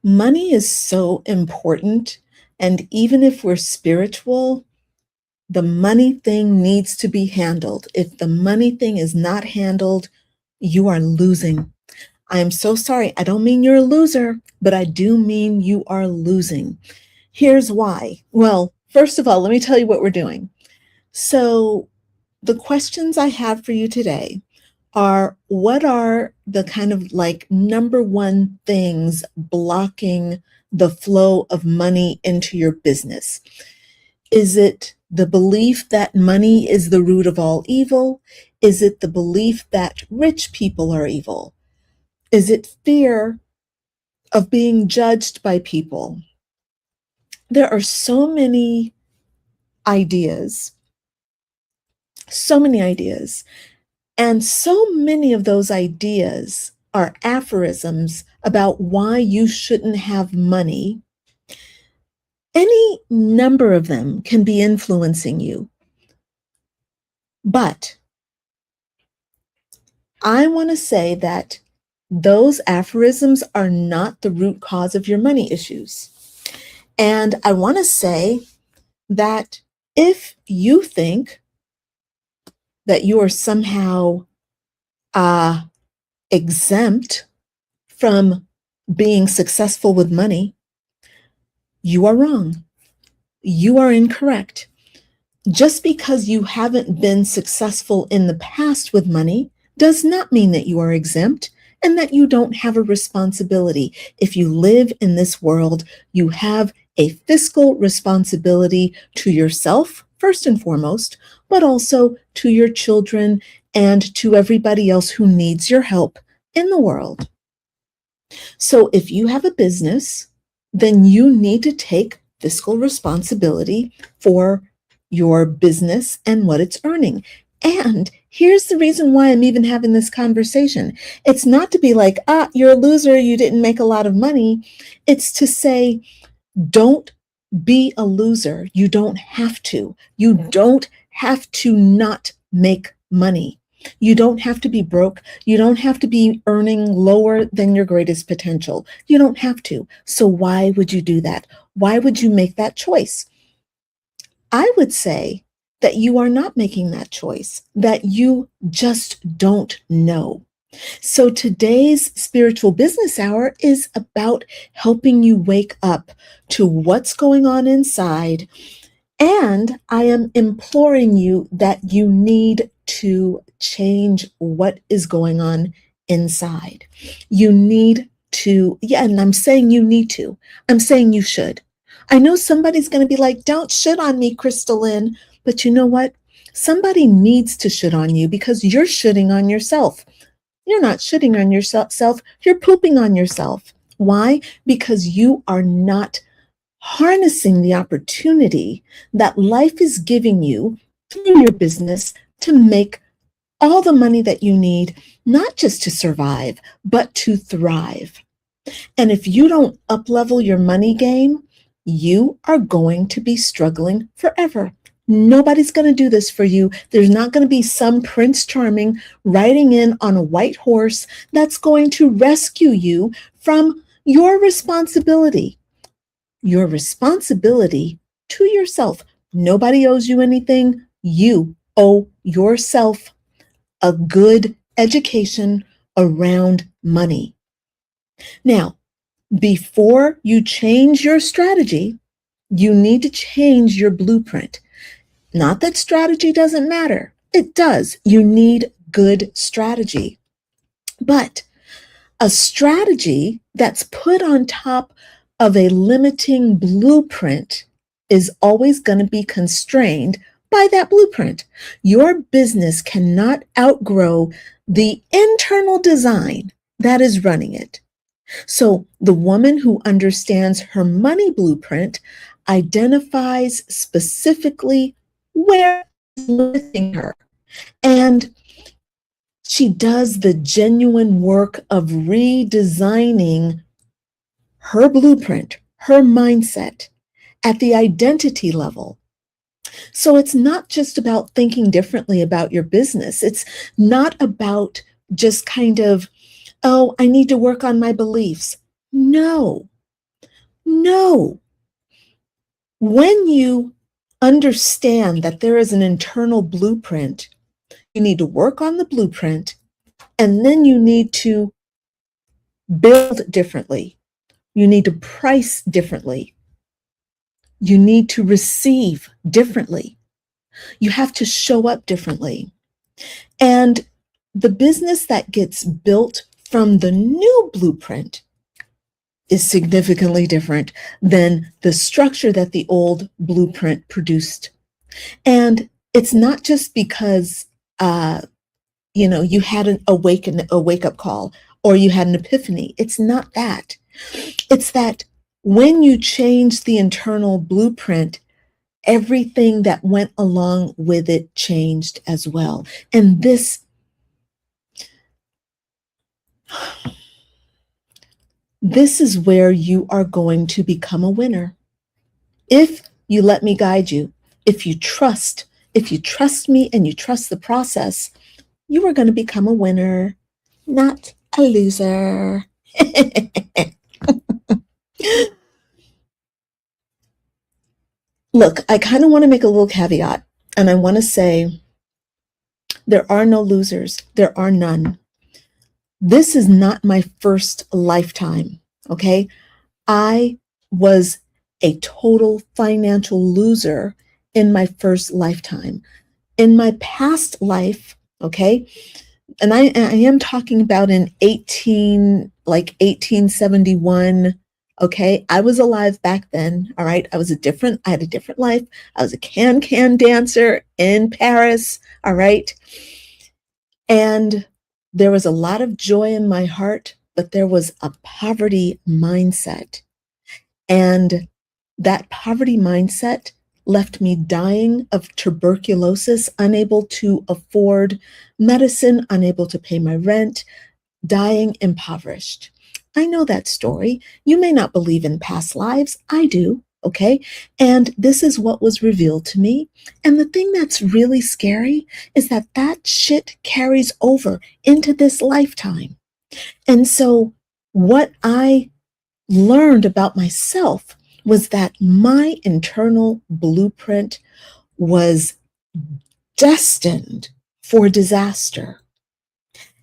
Money is so important. And even if we're spiritual, the money thing needs to be handled. If the money thing is not handled, you are losing. I am so sorry. I don't mean you're a loser, but I do mean you are losing. Here's why. Well, first of all, let me tell you what we're doing. So, the questions I have for you today are, what are the kind of like number one things blocking the flow of money into your business? Is it the belief that money is the root of all evil? Is it the belief that rich people are evil? Is it fear of being judged by people? There are ideas, so many ideas, and so many of those ideas are aphorisms about why you shouldn't have money. Any number of them can be influencing you. But I want to say that those aphorisms are not the root cause of your money issues. And I want to say that if you think that you are somehow exempt from being successful with money, you are wrong. You are incorrect. Just because you haven't been successful in the past with money does not mean that you are exempt and that you don't have a responsibility. If you live in this world, you have a fiscal responsibility to yourself, first and foremost, but also to your children and to everybody else who needs your help in the world. So if you have a business, then you need to take fiscal responsibility for your business and what it's earning. And here's the reason why I'm even having this conversation. It's not to be like, you're a loser, you didn't make a lot of money. It's to say, don't be a loser. You don't have to. You don't have to not make money. You don't have to be broke. You don't have to be earning lower than your greatest potential. You don't have to. So why would you do that? Why would you make that choice? I would say that you are not making that choice, that you just don't know. So today's spiritual business hour is about helping you wake up to what's going on inside. And I am imploring you that you need to change what is going on inside. You need to, and I'm saying you need to. I'm saying you should. I know somebody's going to be like, don't shit on me, Crystal Lynn. But you know what? Somebody needs to shit on you because you're shitting on yourself. You're not shitting on yourself. You're pooping on yourself. Why? Because you are not harnessing the opportunity that life is giving you through your business to make all the money that you need, not just to survive, but to thrive. And if you don't up-level your money game, you are going to be struggling forever. Nobody's going to do this for you. There's not going to be some Prince Charming riding in on a white horse that's going to rescue you from your responsibility. Your responsibility to yourself. Nobody owes you anything. You owe yourself a good education around money. Now, before you change your strategy, you need to change your blueprint. Not that strategy doesn't matter. It does. You need good strategy. But a strategy that's put on top of a limiting blueprint is always going to be constrained by that blueprint. Your business cannot outgrow the internal design that is running it. So the woman who understands her money blueprint identifies specifically where it's limiting her. And she does the genuine work of redesigning her blueprint, her mindset at the identity level. So it's not just about thinking differently about your business. It's not about just kind of, I need to work on my beliefs. No, No. When you understand that there is an internal blueprint, you need to work on the blueprint, and then you need to build differently. You need to price differently. You need to receive differently. You have to show up differently. And the business that gets built from the new blueprint is significantly different than the structure that the old blueprint produced. And it's not just because you had a wake up call or you had an epiphany. It's not that. It's that when you change the internal blueprint, everything that went along with it changed as well. And this is where you are going to become a winner. If you let me guide you, if you trust me and you trust the process, you are going to become a winner, not a loser. Look, I kind of want to make a little caveat, and I want to say there are no losers. There are none. This is not my first lifetime, okay? I was a total financial loser in my first lifetime. In my past life, okay, and I am talking about in 1871, okay, I was alive back then, all right? I had a different life. I was a can dancer in Paris, all right? And there was a lot of joy in my heart, but there was a poverty mindset. And that poverty mindset left me dying of tuberculosis, unable to afford medicine, unable to pay my rent, dying impoverished. I know that story. You may not believe in past lives. I do. Okay. And this is what was revealed to me. And the thing that's really scary is that that shit carries over into this lifetime. And so what I learned about myself was that my internal blueprint was destined for disaster.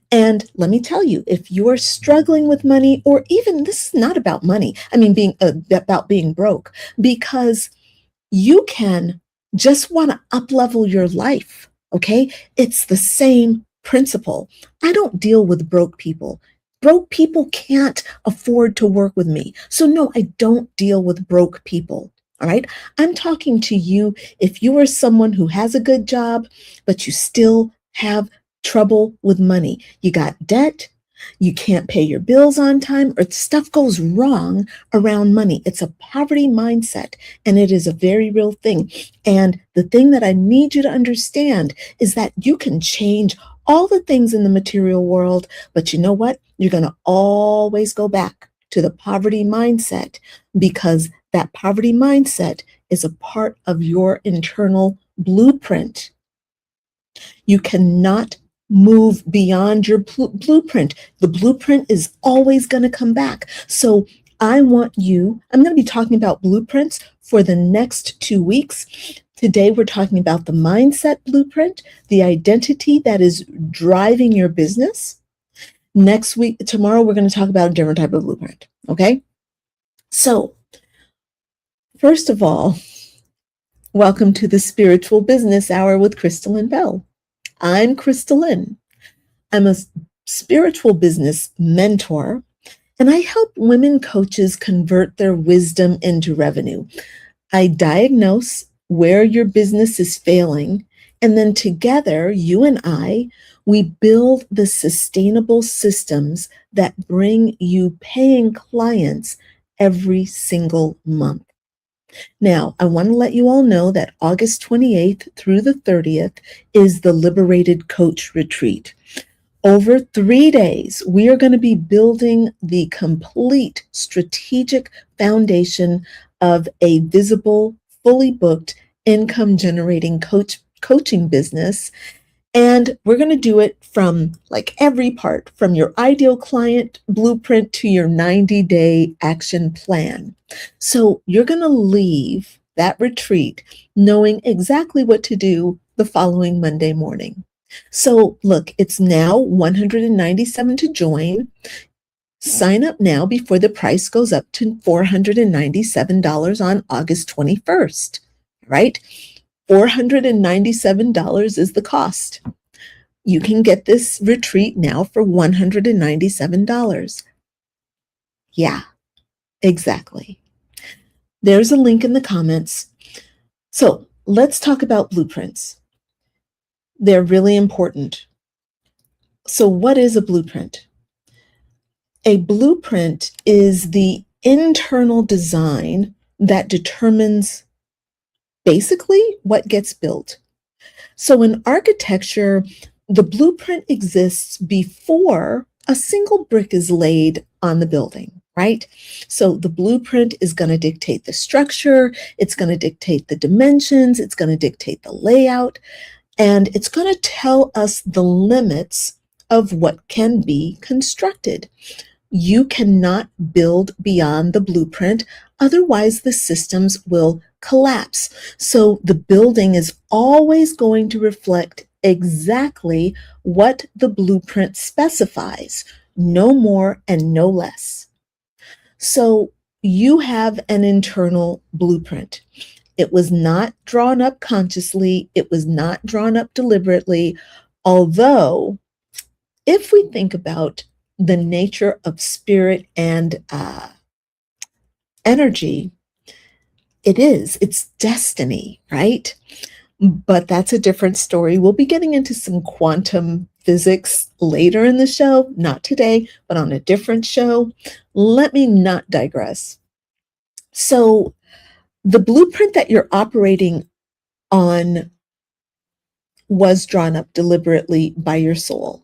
And let me tell you, if you're struggling with money, or even this is not about money, I mean, about being broke, because you can just want to up level your life. Okay. It's the same principle. I don't deal with broke people. Broke people can't afford to work with me. So no, I don't deal with broke people. All right. I'm talking to you if you are someone who has a good job, but you still have trouble with money. You got debt, you can't pay your bills on time, or stuff goes wrong around money. It's a poverty mindset, and it is a very real thing. And the thing that I need you to understand is that you can change all the things in the material world, but you know what? You're going to always go back to the poverty mindset, because that poverty mindset is a part of your internal blueprint. You cannot move beyond your blueprint. The blueprint is always going to come back. So I'm going to be talking about blueprints for the next 2 weeks. Today, we're talking about the mindset blueprint, the identity that is driving your business. Tomorrow, we're going to talk about a different type of blueprint. Okay. So first of all, welcome to the Spiritual Business Hour with Crystal Lynn Bell. I'm Crystal Lynn. I'm a spiritual business mentor, and I help women coaches convert their wisdom into revenue. I diagnose where your business is failing, and then together, you and we build the sustainable systems that bring you paying clients every single month. Now, I want to let you all know that August 28th through the 30th is the Liberated Coach Retreat. Over 3 days, we are going to be building the complete strategic foundation of a visible, fully booked, income generating coaching business. And we're going to do it from like every part, from your ideal client blueprint to your 90-day action plan. So you're going to leave that retreat knowing exactly what to do the following Monday morning. So look, it's now $197 to join. Sign up now before the price goes up to $497 on August 21st, right? $497 is the cost. You can get this retreat now for $197. Yeah, exactly. There's a link in the comments. So let's talk about blueprints. They're really important. So what is a blueprint? A blueprint is the internal design that determines basically what gets built. So in architecture, the blueprint exists before a single brick is laid on the building, right? So the blueprint is going to dictate the structure, it's going to dictate the dimensions, it's going to dictate the layout, and it's going to tell us the limits of what can be constructed. You cannot build beyond the blueprint, otherwise the systems will collapse. So the building is always going to reflect exactly what the blueprint specifies, no more and no less. So you have an internal blueprint. It was not drawn up consciously, it was not drawn up deliberately, although if we think about the nature of spirit and energy, it's destiny, right? But that's a different story. We'll be getting into some quantum physics later in the show, not today, but on a different show. Let me not digress. So the blueprint that you're operating on was drawn up deliberately by your soul.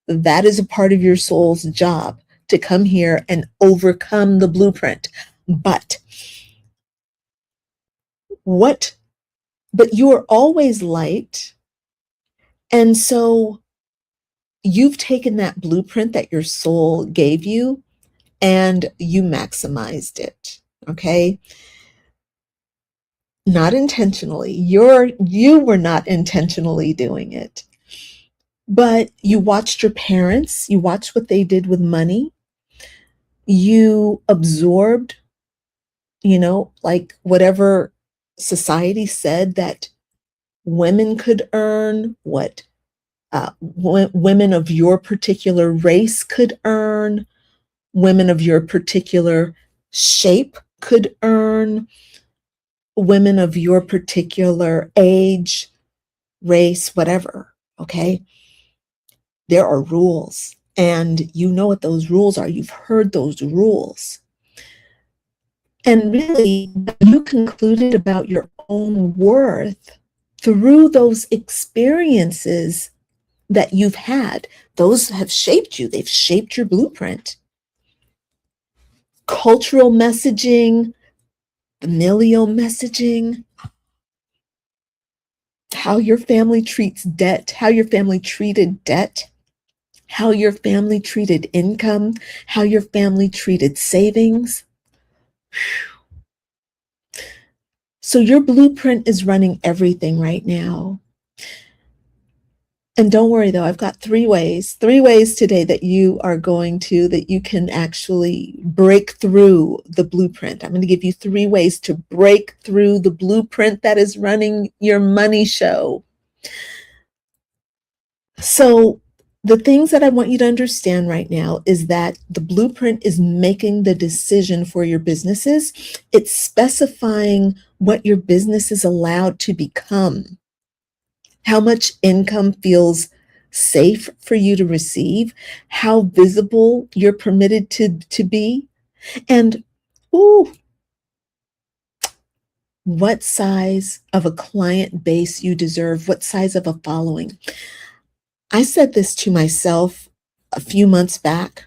That is a part of your soul's job, to come here and overcome the blueprint. But you are always light. And so you've taken that blueprint that your soul gave you and you maximized it. Okay. Not intentionally. You were not intentionally doing it. But you watched your parents, you watched what they did with money. You absorbed, like whatever society said that women could earn, what women of your particular race could earn, women of your particular shape could earn, women of your particular age, race, whatever. Okay. There are rules, and you know what those rules are. You've heard those rules. And really, you concluded about your own worth through those experiences that you've had. Those have shaped you. They've shaped your blueprint. Cultural messaging, familial messaging, how your family treats debt, how your family treated debt, how your family treated income, how your family treated savings. So your blueprint is running everything right now. And don't worry though, I've got three ways today that you can actually break through the blueprint. I'm going to give you 3 ways to break through the blueprint that is running your money show. So the things that I want you to understand right now is that the blueprint is making the decision for your businesses. It's specifying what your business is allowed to become, how much income feels safe for you to receive, how visible you're permitted to be, and what size of a client base you deserve, what size of a following. I said this to myself a few months back.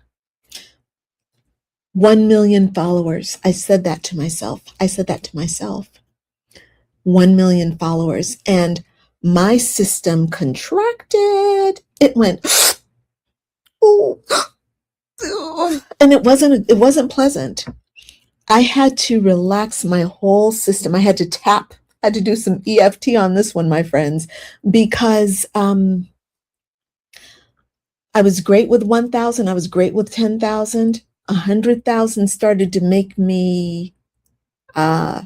1 million followers. I said that to myself. 1 million followers. And my system contracted. It went, oh, and it wasn't pleasant. I had to relax my whole system. I had to tap, I had to do some EFT on this one, my friends, because I was great with 1,000. I was great with 10,000. 100,000 started to make me uh,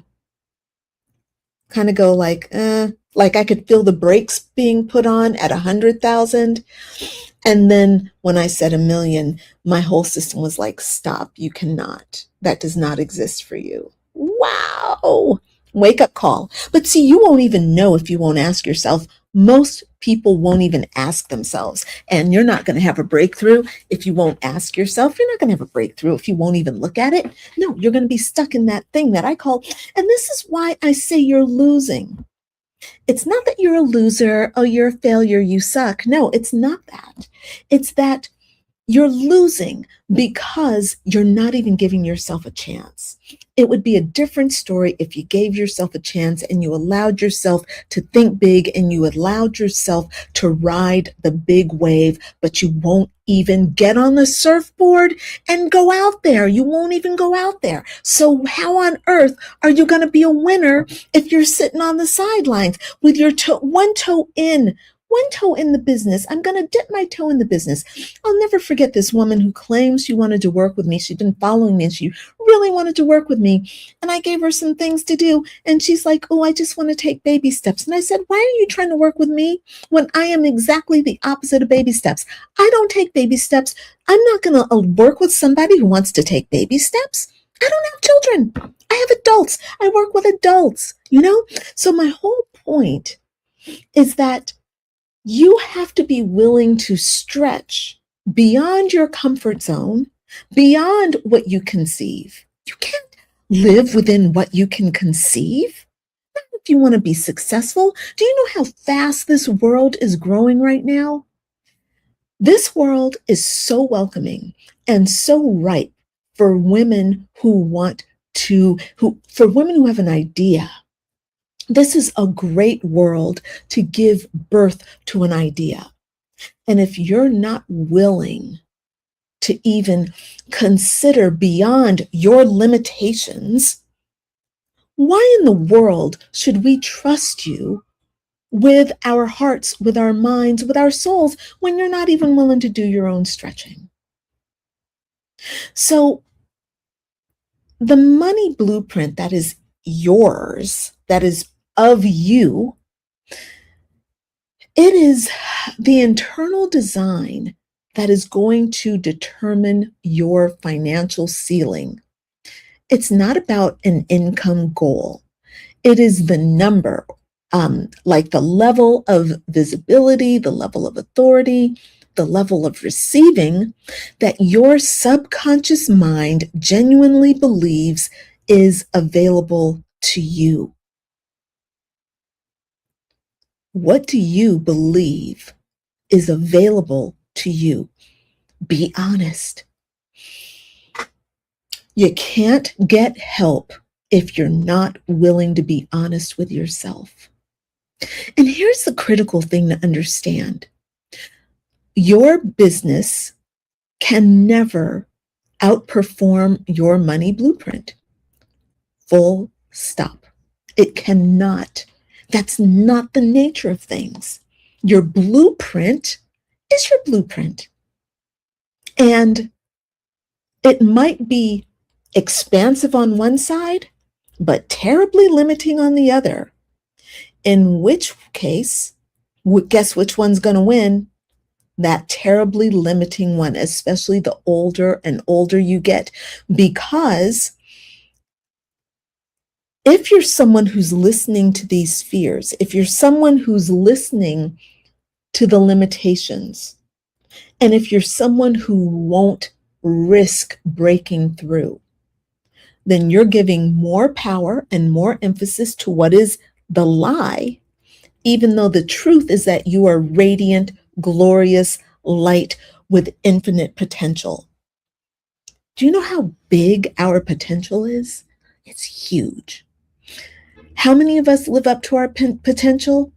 kind of go like I could feel the brakes being put on at 100,000. And then when I said 1,000,000, my whole system was like, stop, you cannot. That does not exist for you. Wow. Wake up call. But see, you won't even know if you won't ask yourself. Most people won't even ask themselves. And you're not going to have a breakthrough if you won't ask yourself. You're not going to have a breakthrough if you won't even look at it. No, you're going to be stuck in that thing that I call, and this is why I say you're losing. It's not that you're a loser, oh, you're a failure, you suck. No, it's not that. It's that you're losing because you're not even giving yourself a chance. It would be a different story if you gave yourself a chance and you allowed yourself to think big and you allowed yourself to ride the big wave, but you won't even get on the surfboard and go out there. You won't even go out there. So how on earth are you going to be a winner if you're sitting on the sidelines with your one toe in the business? I'm going to dip my toe in the business. I'll never forget this woman who claims she wanted to work with me. She'd been following me and she really wanted to work with me. And I gave her some things to do. And she's like, oh, I just want to take baby steps. And I said, why are you trying to work with me when I am exactly the opposite of baby steps? I don't take baby steps. I'm not going to work with somebody who wants to take baby steps. I don't have children. I have adults. I work with adults, So my whole point is that you have to be willing to stretch beyond your comfort zone, beyond what you conceive. You can't live within what you can conceive. Not if you want to be successful. Do you know how fast this world is growing right now? This world is so welcoming and so ripe for women who for women who have an idea. This is a great world to give birth to an idea. And if you're not willing to even consider beyond your limitations, why in the world should we trust you with our hearts, with our minds, with our souls, when you're not even willing to do your own stretching? So the money blueprint that is yours, that is of you, it is the internal design that is going to determine your financial ceiling. It's not about an income goal. It is the number, like the level of visibility, the level of authority, the level of receiving that your subconscious mind genuinely believes is available to you. What do you believe is available to you? Be honest. You can't get help if you're not willing to be honest with yourself. And here's the critical thing to understand. Your business can never outperform your money blueprint. Full stop. It cannot. That's not the nature of things. Your blueprint is your blueprint. And it might be expansive on one side, but terribly limiting on the other. In which case, guess which one's going to win? That terribly limiting one, especially the older and older you get. Because if you're someone who's listening to these fears, if you're someone who's listening to the limitations, and if you're someone who won't risk breaking through, then you're giving more power and more emphasis to what is the lie, even though the truth is that you are radiant, glorious light with infinite potential. Do you know how big our potential is? It's huge. How many of us live up to our potential?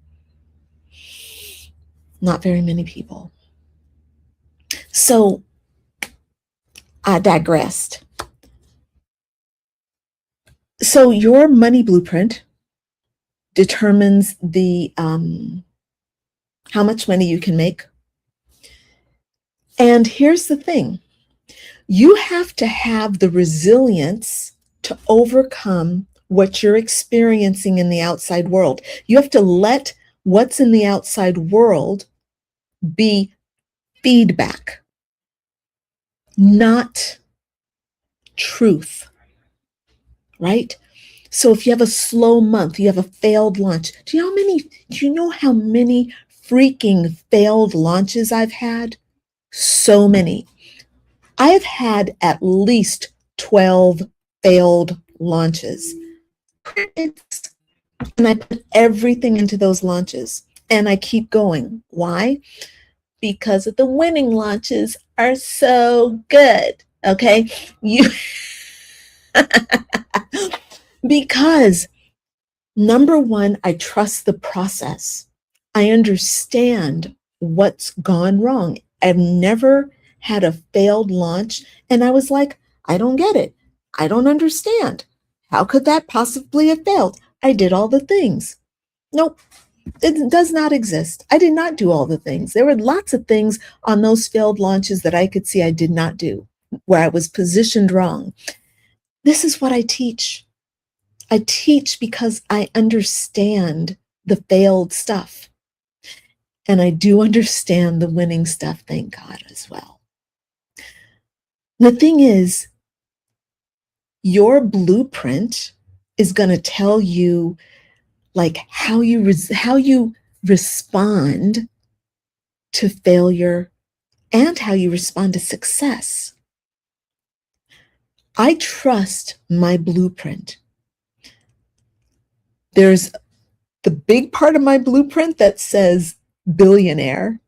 Not very many people. So I digressed. So your money blueprint determines the how much money you can make. And here's the thing. You have to have the resilience to overcome what you're experiencing in the outside world. You have to let what's in the outside world be feedback, not truth, right? So if you have a slow month, you have a failed launch. Do you know how many freaking failed launches I've had? So many. I've had at least 12 failed launches. And I put everything into those launches and I keep going. Why? Because the winning launches are so good. Okay. Because number one, I trust the process. I understand what's gone wrong. I've never had a failed launch. And I was like, I don't get it. I don't understand. How could that possibly have failed? I did all the things. Nope, it does not exist. I did not do all the things. There were lots of things on those failed launches that I could see I did not do, where I was positioned wrong. This is what I teach. I teach because I understand the failed stuff. And I do understand the winning stuff, thank God, as well. The thing is, your blueprint is going to tell you like how you respond to failure and how you respond to success. I trust my blueprint. There's the big part of my blueprint that says billionaire.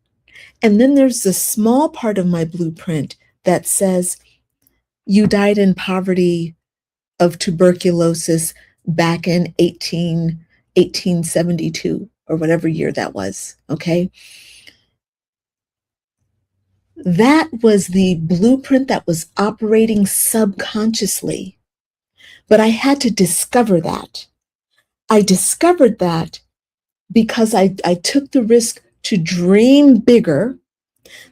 And then there's the small part of my blueprint that says you died in poverty of tuberculosis back in 1872 or whatever year that was. Okay. That was the blueprint that was operating subconsciously. But I had to discover that. I discovered that because I took the risk to dream bigger.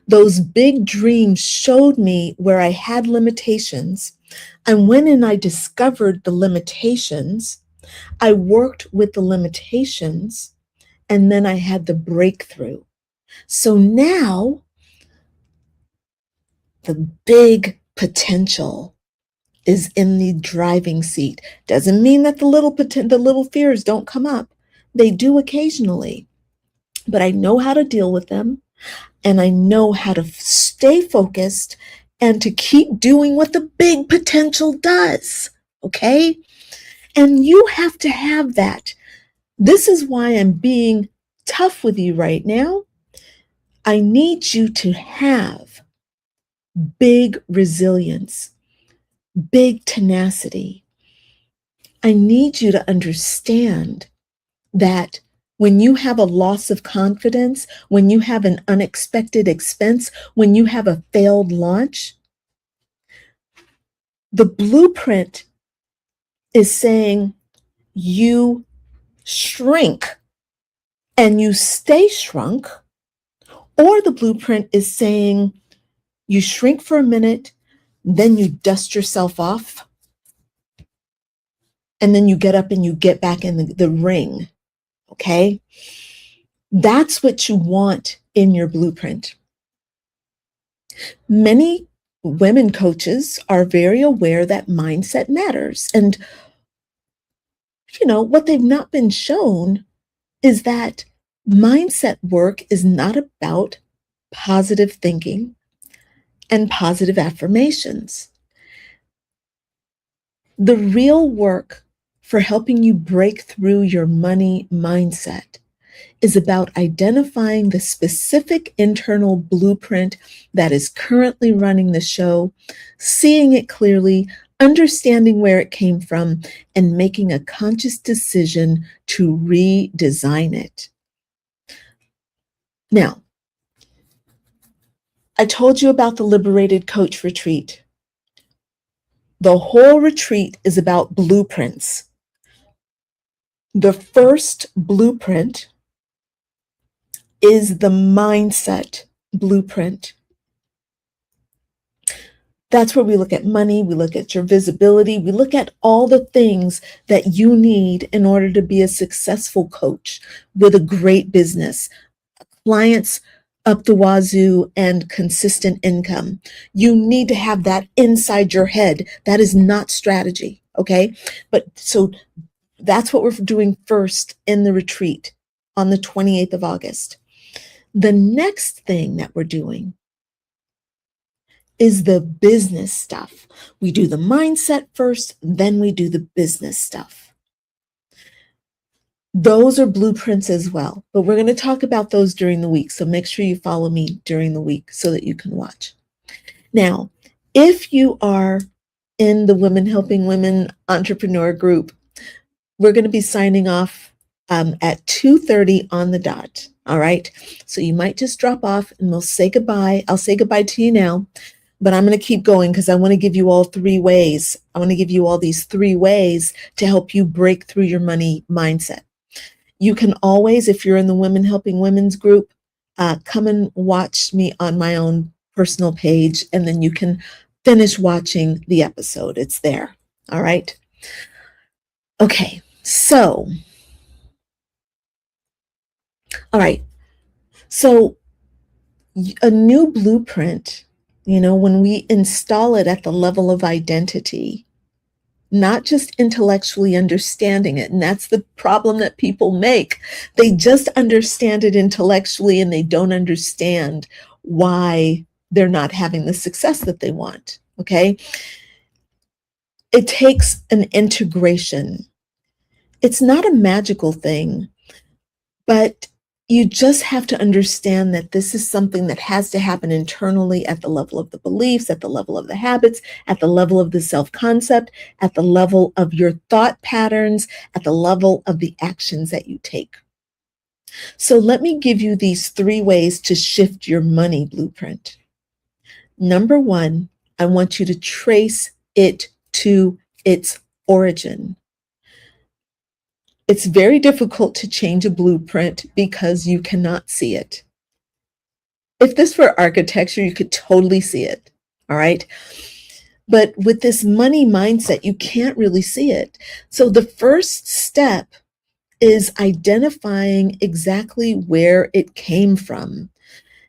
Those big dreams showed me where I had limitations. And when I discovered the limitations, I worked with the limitations, and then I had the breakthrough. So now the big potential is in the driving seat. Doesn't mean that the little fears don't come up. They do occasionally, but I know how to deal with them, and I know how to stay focused and to keep doing what the big potential does. Okay? And you have to have that. This is why I'm being tough with you right now. I need you to have big resilience, big tenacity. I need you to understand that when you have a loss of confidence, when you have an unexpected expense, when you have a failed launch, the blueprint is saying you shrink and you stay shrunk, or the blueprint is saying you shrink for a minute, then you dust yourself off, and then you get up and you get back in the ring. Okay? That's what you want in your blueprint. Many women coaches are very aware that mindset matters. And, what they've not been shown is that mindset work is not about positive thinking and positive affirmations. The real work for helping you break through your money mindset is about identifying the specific internal blueprint that is currently running the show, seeing it clearly, understanding where it came from, and making a conscious decision to redesign it. Now, I told you about the Liberated Coach retreat. The whole retreat is about blueprints. The first blueprint is the mindset blueprint. That's where we look at money, we look at your visibility, we look at all the things that you need in order to be a successful coach with a great business, clients up the wazoo, and consistent income. You need to have that inside your head. That is not strategy, okay? But so that's what we're doing first in the retreat on the 28th of August. The next thing that we're doing is the business stuff. We do the mindset first, then we do the business stuff. Those are blueprints as well, but we're going to talk about those during the week. So make sure you follow me during the week so that you can watch. Now, if you are in the Women Helping Women Entrepreneur group, we're going to be signing off at 2:30 on the dot. All right. So you might just drop off and we'll say goodbye. I'll say goodbye to you now, but I'm going to keep going because I want to give you all 3 ways. I want to give you all these 3 ways to help you break through your money mindset. You can always, if you're in the Women Helping Women's group, come and watch me on my own personal page, and then you can finish watching the episode. It's there. All right. Okay. So, all right. So a new blueprint, when we install it at the level of identity, not just intellectually understanding it. And that's the problem that people make. They just understand it intellectually and they don't understand why they're not having the success that they want. Okay. It takes an integration. It's not a magical thing, but you just have to understand that this is something that has to happen internally at the level of the beliefs, at the level of the habits, at the level of the self-concept, at the level of your thought patterns, at the level of the actions that you take. So let me give you these 3 ways to shift your money blueprint. Number 1, I want you to trace it to its origin. It's very difficult to change a blueprint because you cannot see it. If this were architecture, you could totally see it. All right. But with this money mindset, you can't really see it. So the first step is identifying exactly where it came from.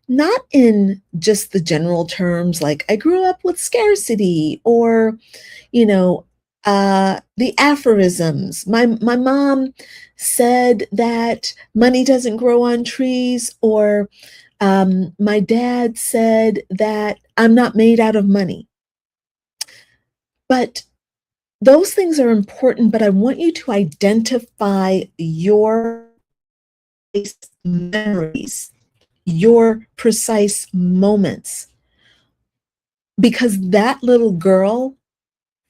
Not in just the general terms like I grew up with scarcity or, the aphorisms. My mom said that money doesn't grow on trees, or my dad said that I'm not made out of money. But those things are important, but I want you to identify your memories, your precise moments, because that little girl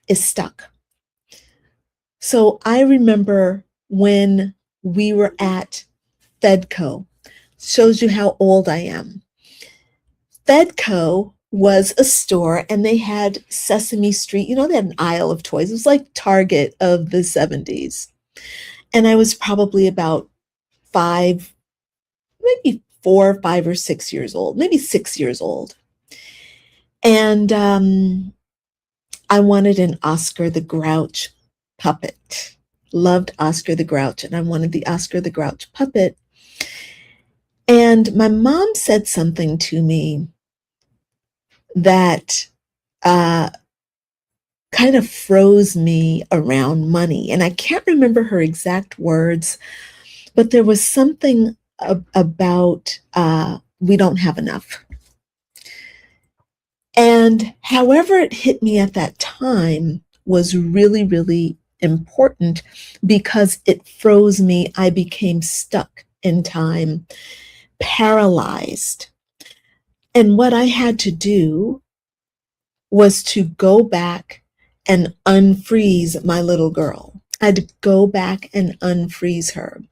is stuck. So I remember when we were at Fedco, shows you how old I am. Fedco was a store and they had Sesame Street, they had an aisle of toys. It was like Target of the 70s. And I was probably about 5, maybe 4, 5 or 6 years old, maybe 6 years old. And I wanted an Oscar the Grouch puppet. Loved Oscar the Grouch, and I wanted the Oscar the Grouch puppet. And my mom said something to me that kind of froze me around money. And I can't remember her exact words, but there was something about we don't have enough. And however it hit me at that time was really, really important because it froze me. I became stuck in time, paralyzed. And what I had to do was to go back and unfreeze my little girl. I had to go back and unfreeze her.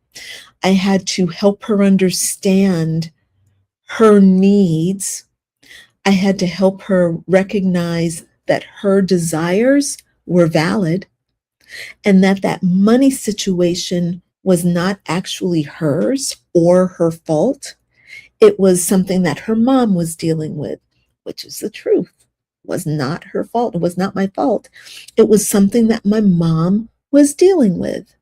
I had to help her understand her needs, I had to help her recognize that her desires were valid and that that money situation was not actually hers or her fault. It was something that her mom was dealing with, which is the truth. It was not her fault. It was not my fault. It was something that my mom was dealing with.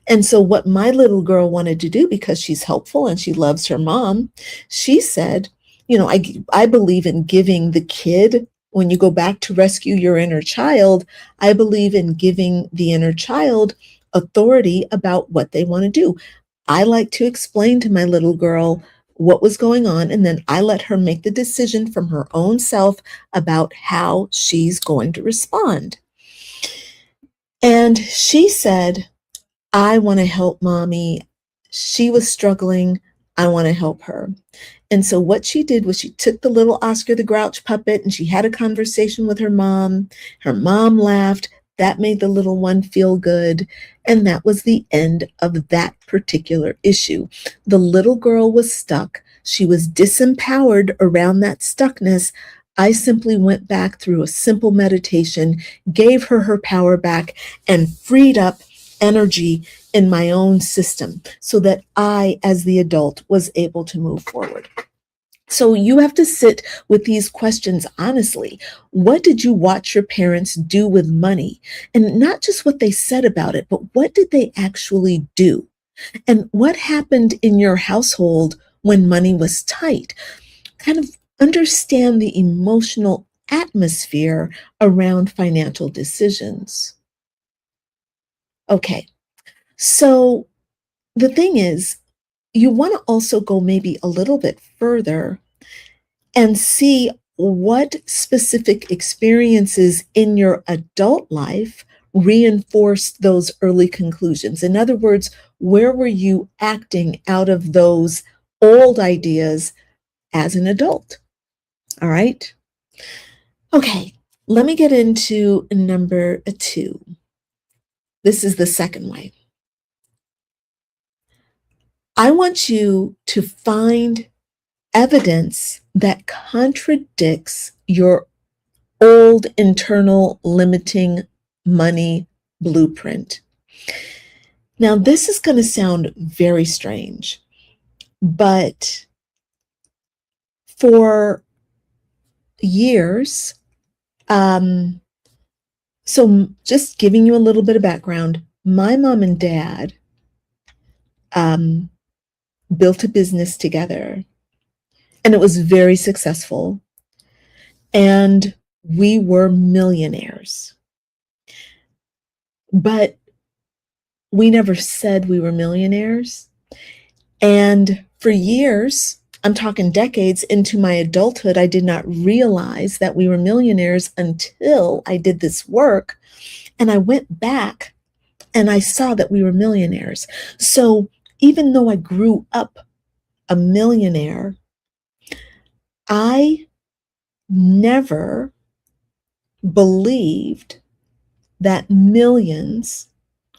And so, what my little girl wanted to do, because she's helpful and she loves her mom, she said, I believe in giving the kid, when you go back to rescue your inner child, I believe in giving the inner child authority about what they want to do. I like to explain to my little girl what was going on, and then I let her make the decision from her own self about how she's going to respond. And she said, I want to help mommy. She was struggling. I want to help her. And so what she did was she took the little Oscar the Grouch puppet and she had a conversation with her mom. Her mom laughed. That made the little one feel good. And that was the end of that particular issue. The little girl was stuck. She was disempowered around that stuckness. I simply went back through a simple meditation, gave her her power back, and freed up energy in my own system so that I, as the adult, was able to move forward. So you have to sit with these questions honestly. What did you watch your parents do with money? And not just what they said about it, but what did they actually do? And what happened in your household when money was tight? Kind of understand the emotional atmosphere around financial decisions. Okay, so the thing is, you want to also go maybe a little bit further and see what specific experiences in your adult life reinforced those early conclusions. In other words, where were you acting out of those old ideas as an adult? All right. Okay, let me get into number 2. This is the second way. I want you to find evidence that contradicts your old internal limiting money blueprint. Now, this is going to sound very strange, but for years, so just giving you a little bit of background, my mom and dad built a business together, and it was very successful. And we were millionaires. But we never said we were millionaires. And for years, I'm talking decades into my adulthood, I did not realize that we were millionaires until I did this work. And I went back and I saw that we were millionaires. So even though I grew up a millionaire, I never believed that millions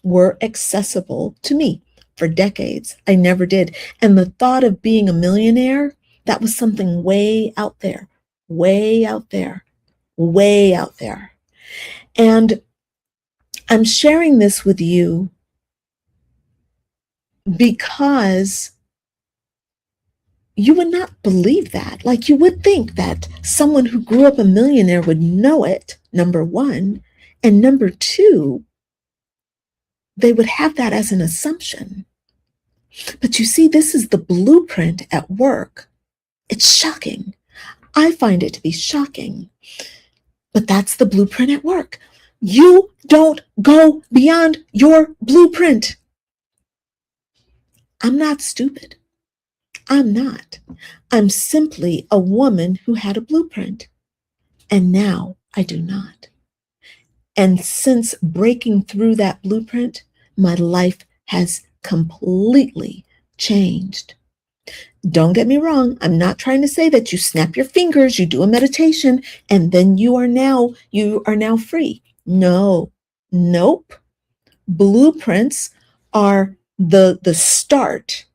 were accessible to me. For decades, I never did. And the thought of being a millionaire, that was something way out there, way out there, way out there. And I'm sharing this with you because you would not believe that. Like, you would think that someone who grew up a millionaire would know it, number one. And number two, they would have that as an assumption. But you see, this is the blueprint at work. It's shocking. I find it to be shocking. But that's the blueprint at work. You don't go beyond your blueprint. I'm not stupid. I'm not. I'm simply a woman who had a blueprint. And now I do not. And since breaking through that blueprint, my life has completely changed. Don't get me wrong. I'm not trying to say that you snap your fingers, you do a meditation, and then you are now free. No, nope. Blueprints are the start.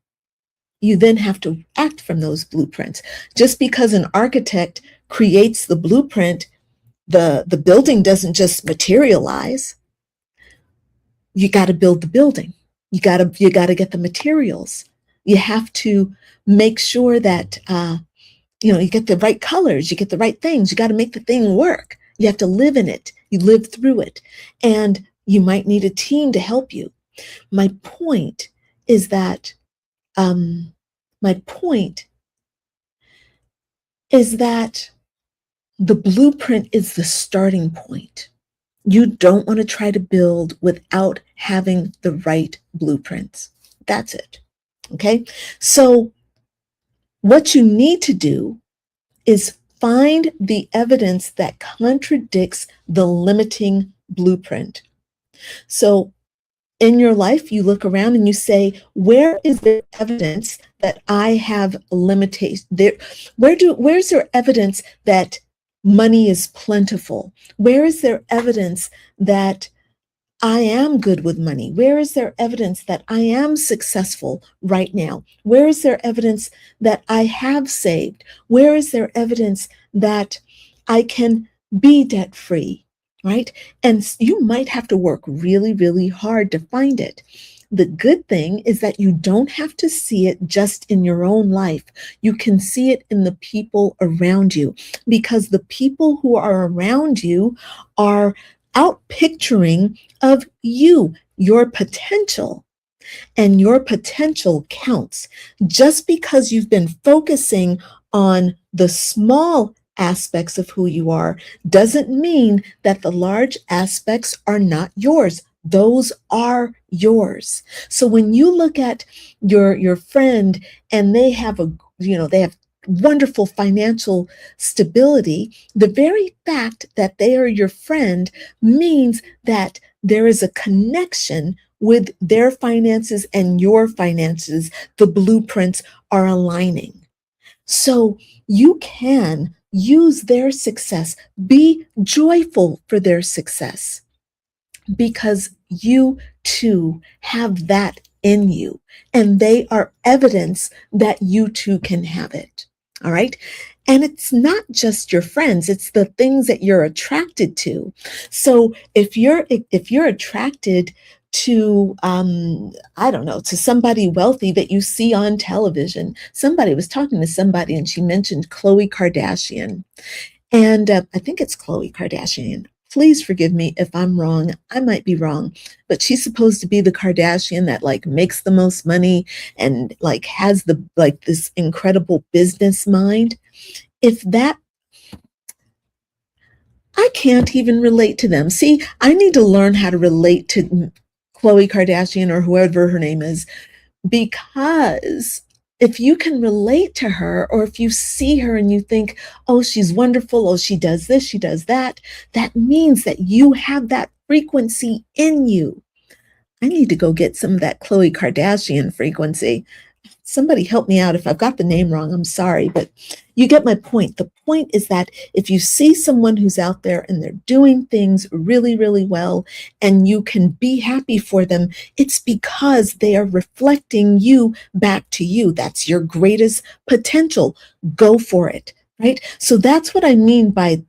You then have to act from those blueprints. Just because an architect creates the blueprint, the building doesn't just materialize. You got to build the building. You got to get the materials. You have to make sure that you get the right colors, you get the right things. You got to make the thing work. You have to live in it. You live through it, and you might need a team to help you. My point is that my point is that the blueprint is the starting point. You don't want to try to build without having the right blueprints. That's it. Okay. So what you need to do is find the evidence that contradicts the limiting blueprint. So in your life, you look around and you say, where is there evidence that I have limitations? Where's there evidence that money is plentiful? Where is there evidence that I am good with money? Where is there evidence that I am successful right now? Where is there evidence that I have saved? Where is there evidence that I can be debt free? Right? And you might have to work really, really hard to find it. The good thing is that you don't have to see it just in your own life. You can see it in the people around you, because the people who are around you are out picturing of you, your potential. And your potential counts. Just because you've been focusing on the small aspects of who you are doesn't mean that the large aspects are not yours. Those are yours. So when you look at your friend and they have wonderful financial stability, the very fact that they are your friend means that there is a connection with their finances and your finances. The blueprints are aligning. So you can use their success, be joyful for their success, because you too have that in you, and they are evidence that you too can have it. All right. And it's not just your friends, it's the things that you're attracted to. So if you're attracted to I don't know, to somebody wealthy that you see on television. Somebody was talking to somebody and she mentioned Khloe Kardashian. And I think it's Khloe Kardashian. Please forgive me if I'm wrong. I might be wrong, but she's supposed to be the Kardashian that like makes the most money and like has this incredible business mind. If that, I can't even relate to them. See, I need to learn how to relate to Khloe Kardashian or whoever her name is, because if you can relate to her, or if you see her and you think, oh, she's wonderful, oh, she does this, she does that, that means that you have that frequency in you. I need to go get some of that Khloe Kardashian frequency. Somebody help me out if I've got the name wrong. I'm sorry, but you get my point. The point is that if you see someone who's out there and they're doing things really, really well, and you can be happy for them, it's because they are reflecting you back to you. That's your greatest potential. Go for it, right? So that's what I mean by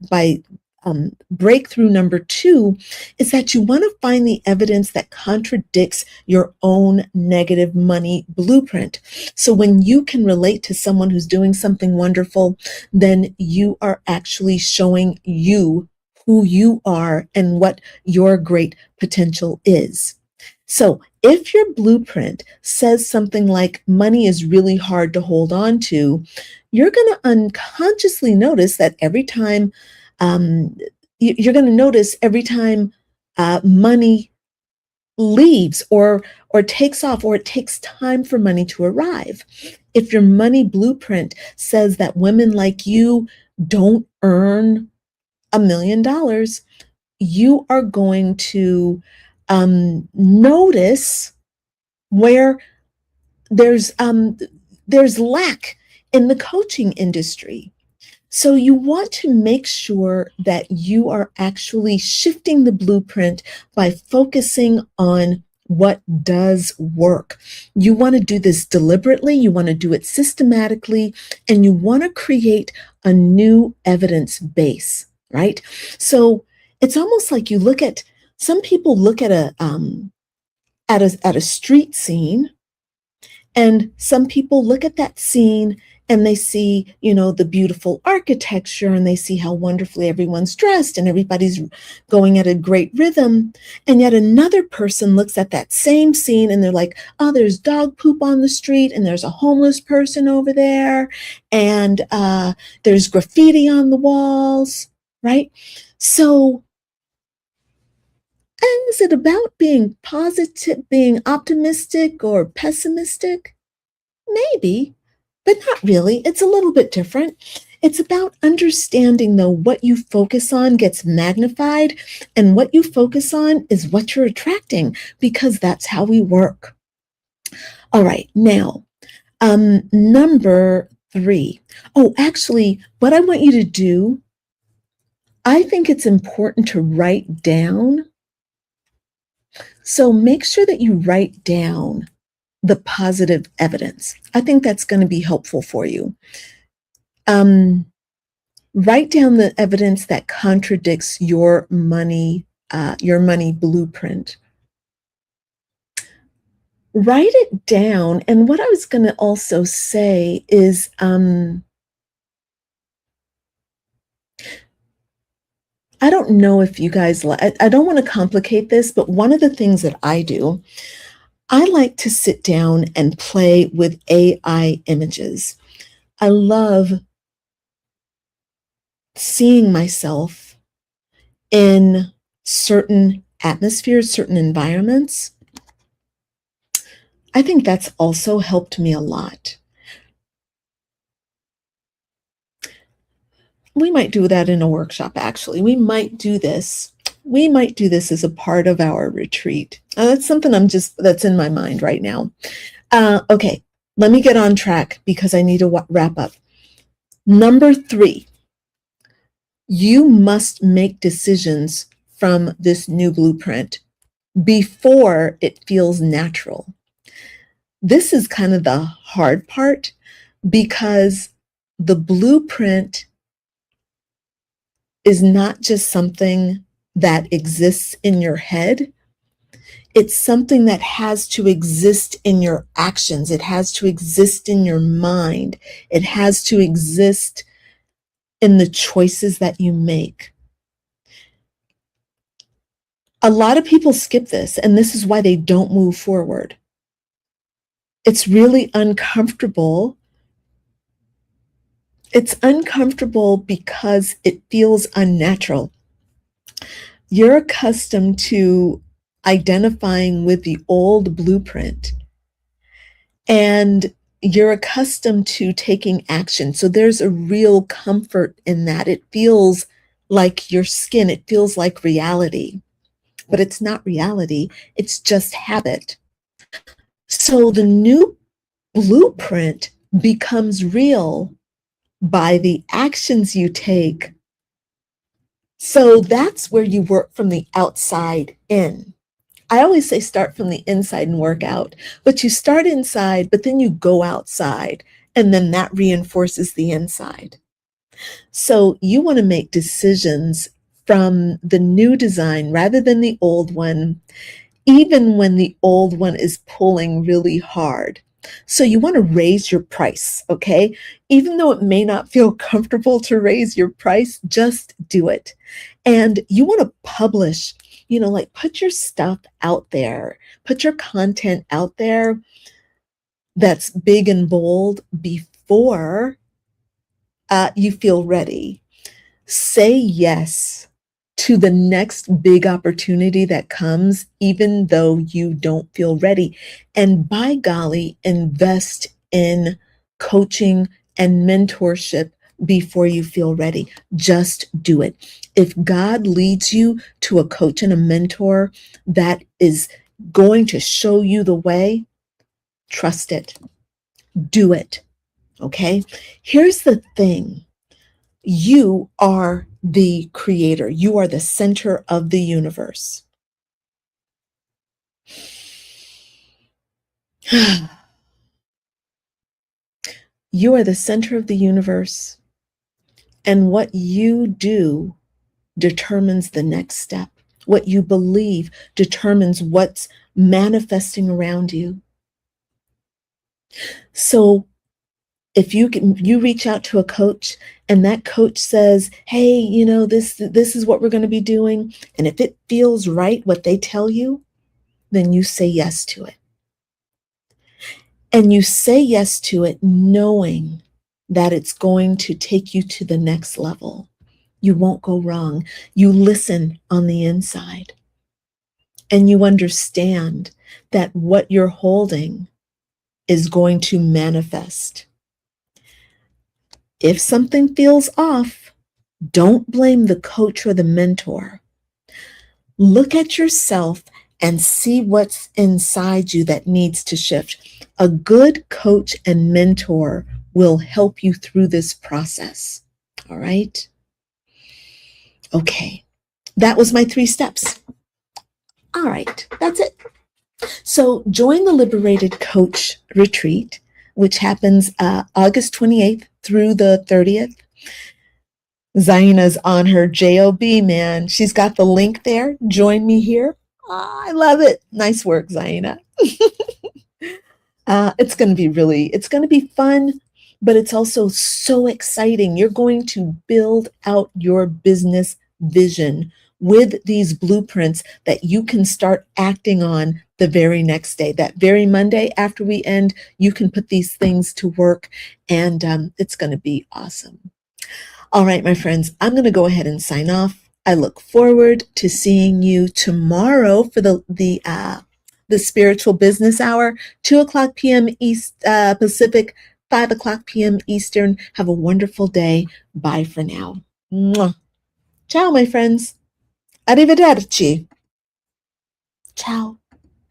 breakthrough number 2 is that you want to find the evidence that contradicts your own negative money blueprint. So when you can relate to someone who's doing something wonderful, then you are actually showing you who you are and what your great potential is. So if your blueprint says something like money is really hard to hold on to, you're going to unconsciously notice that every time you're going to notice every time money leaves or takes off, or it takes time for money to arrive. If your money blueprint says that women like you don't earn $1 million, you are going to notice where there's lack in the coaching industry. So you want to make sure that you are actually shifting the blueprint by focusing on what does work. You want to do this deliberately, you want to do it systematically, and you want to create a new evidence base, right? So it's almost like you look at, some people look at a street scene, and some people look at that scene and they see, the beautiful architecture, and they see how wonderfully everyone's dressed and everybody's going at a great rhythm. And yet another person looks at that same scene and they're like, oh, there's dog poop on the street, and there's a homeless person over there, and there's graffiti on the walls, right? So, is it about being positive, being optimistic or pessimistic? Maybe, but not really. It's a little bit different. It's about understanding, though, what you focus on gets magnified, and what you focus on is what you're attracting, because that's how we work. All right, now, number 3. Oh, actually, what I want you to do, I think it's important to write down. So make sure that you write down the positive evidence. I think that's going to be helpful for you. Write down the evidence that contradicts your money blueprint. Write it down. And what I was going to also say is, I don't know if you guys, I don't want to complicate this, but one of the things that I do, I like to sit down and play with AI images. I love seeing myself in certain atmospheres, certain environments. I think that's also helped me a lot. We might do that in a workshop, actually. We might do this as a part of our retreat. That's something that's in my mind right now. Okay, let me get on track because I need to wrap up. Number 3, you must make decisions from this new blueprint before it feels natural. This is kind of the hard part, because the blueprint is not just something that exists in your head. It's something that has to exist in your actions. It has to exist in your mind. It has to exist in the choices that you make. A lot of people skip this, and this is why they don't move forward. It's really uncomfortable. It's uncomfortable because it feels unnatural. You're accustomed to identifying with the old blueprint, and you're accustomed to taking action. So there's a real comfort in that. It feels like your skin. It feels like reality, but it's not reality. It's just habit. So the new blueprint becomes real by the actions you take. So that's where you work from the outside in. I always say start from the inside and work out, but you start inside, but then you go outside, and then that reinforces the inside. So you want to make decisions from the new design rather than the old one, even when the old one is pulling really hard. So you want to raise your price, okay? Even though it may not feel comfortable to raise your price, just do it. And you want to publish, like put your stuff out there, put your content out there that's big and bold before you feel ready. Say yes to the next big opportunity that comes, even though you don't feel ready. And by golly, invest in coaching and mentorship before you feel ready. Just do it. If God leads you to a coach and a mentor that is going to show you the way, trust it. Do it. Okay? Here's the thing. You are the creator. You are the center of the universe. You are the center of the universe, and what you do determines the next step. What you believe determines what's manifesting around you. So if you reach out to a coach and that coach says, hey, this is what we're going to be doing, and if it feels right what they tell you, then you say yes to it. And you say yes to it knowing that it's going to take you to the next level. You won't go wrong. You listen on the inside and you understand that what you're holding is going to manifest. If something feels off, don't blame the coach or the mentor. Look at yourself and see what's inside you that needs to shift. A good coach and mentor will help you through this process. All right? Okay. That was my 3 steps. All right. That's it. So join the Liberated Coach retreat, which happens August 28th through the 30th. Zaina's on her JOB, man. She's got the link there. Join me here. Oh, I love it. Nice work, Zaina. It's going to be fun, but it's also so exciting. You're going to build out your business vision with these blueprints that you can start acting on the very next day. That very Monday after we end, you can put these things to work, and it's going to be awesome. All right, my friends, I'm going to go ahead and sign off. I look forward to seeing you tomorrow for the spiritual business hour, 2:00 p.m. East Pacific, 5:00 p.m. Eastern. Have a wonderful day. Bye for now. Mwah. Ciao, my friends. Arrivederci. Ciao.